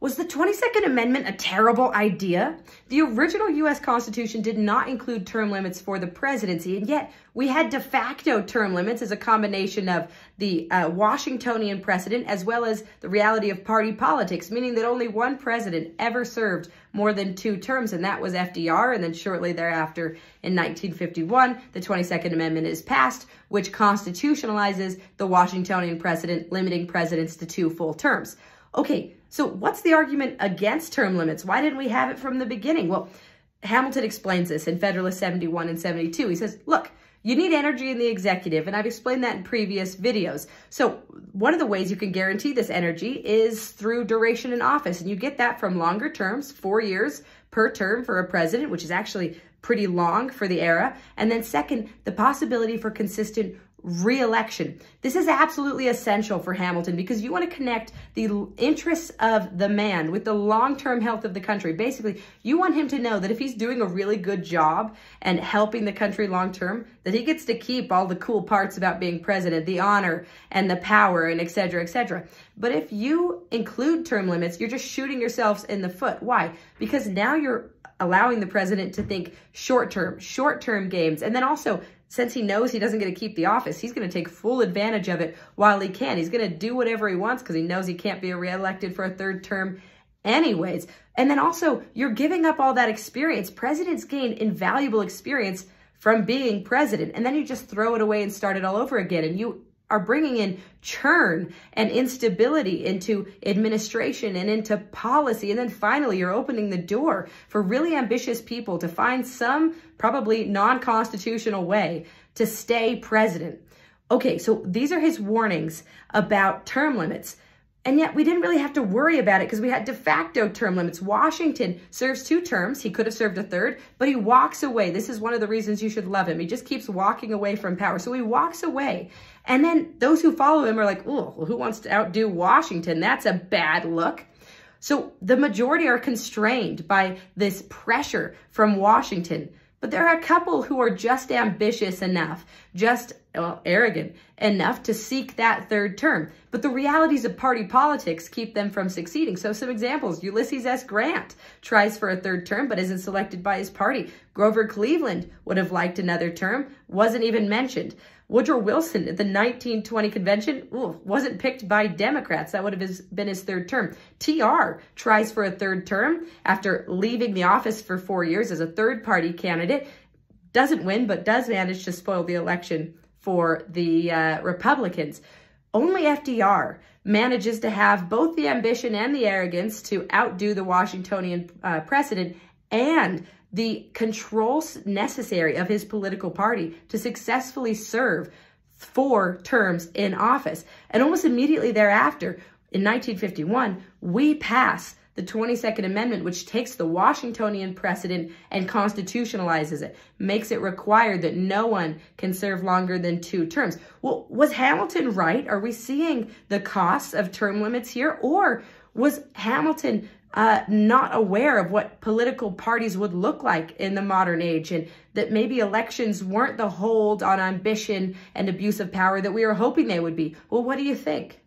Was the 22nd Amendment a terrible idea? The original U.S. Constitution did not include term limits for the presidency, and yet we had de facto term limits as a combination of the Washingtonian precedent as well as the reality of party politics, meaning that only one president ever served more than 2 terms, and that was FDR. And then shortly thereafter, in 1951, the 22nd Amendment is passed, which constitutionalizes the Washingtonian precedent, limiting presidents to 2 full terms. Okay, so what's the argument against term limits? Why didn't we have it from the beginning? Well, Hamilton explains this in Federalist 71 and 72. He says, look, you need energy in the executive, and I've explained that in previous videos. So one of the ways you can guarantee this energy is through duration in office, and you get that from longer terms, 4 years per term for a president, which is actually pretty long for the era. And then second, the possibility for consistent re-election. This is absolutely essential for Hamilton because you want to connect the interests of the man with the long-term health of the country. Basically, you want him to know that if he's doing a really good job and helping the country long-term, that he gets to keep all the cool parts about being president, the honor and the power and et cetera, et cetera. But if you include term limits, you're just shooting yourselves in the foot. Why? Because now you're allowing the president to think short-term games. And then also, since he knows he doesn't get to keep the office, he's going to take full advantage of it while he can. He's going to do whatever he wants because he knows he can't be reelected for a 3rd term anyways. And then also, you're giving up all that experience. Presidents gain invaluable experience from being president, and then you just throw it away and start it all over again. And you are bringing in churn and instability into administration and into policy. And then finally, you're opening the door for really ambitious people to find some probably non-constitutional way to stay president. Okay, so these are his warnings about term limits. And yet we didn't really have to worry about it because we had de facto term limits. Washington serves 2 terms. He could have served a 3rd, but he walks away. This is one of the reasons you should love him. He just keeps walking away from power. So he walks away. And then those who follow him are like, oh, well, who wants to outdo Washington? That's a bad look. So the majority are constrained by this pressure from Washington. But there are a couple who are just ambitious enough, arrogant enough to seek that 3rd term. But the realities of party politics keep them from succeeding. So some examples: Ulysses S. Grant tries for a 3rd term, but isn't selected by his party. Grover Cleveland would have liked another term, wasn't even mentioned. Woodrow Wilson at the 1920 convention wasn't picked by Democrats. That would have been his 3rd term. TR tries for a 3rd term after leaving the office for 4 years as a 3rd party candidate. Doesn't win, but does manage to spoil the election for the Republicans. Only FDR manages to have both the ambition and the arrogance to outdo the Washingtonian precedent and the controls necessary of his political party to successfully serve 4 terms in office. And almost immediately thereafter, in 1951, we pass the 22nd Amendment, which takes the Washingtonian precedent and constitutionalizes it, makes it required that no one can serve longer than 2 terms. Well, was Hamilton right? Are we seeing the costs of term limits here? Or was Hamilton not aware of what political parties would look like in the modern age, and that maybe elections weren't the hold on ambition and abuse of power that we were hoping they would be? Well, what do you think?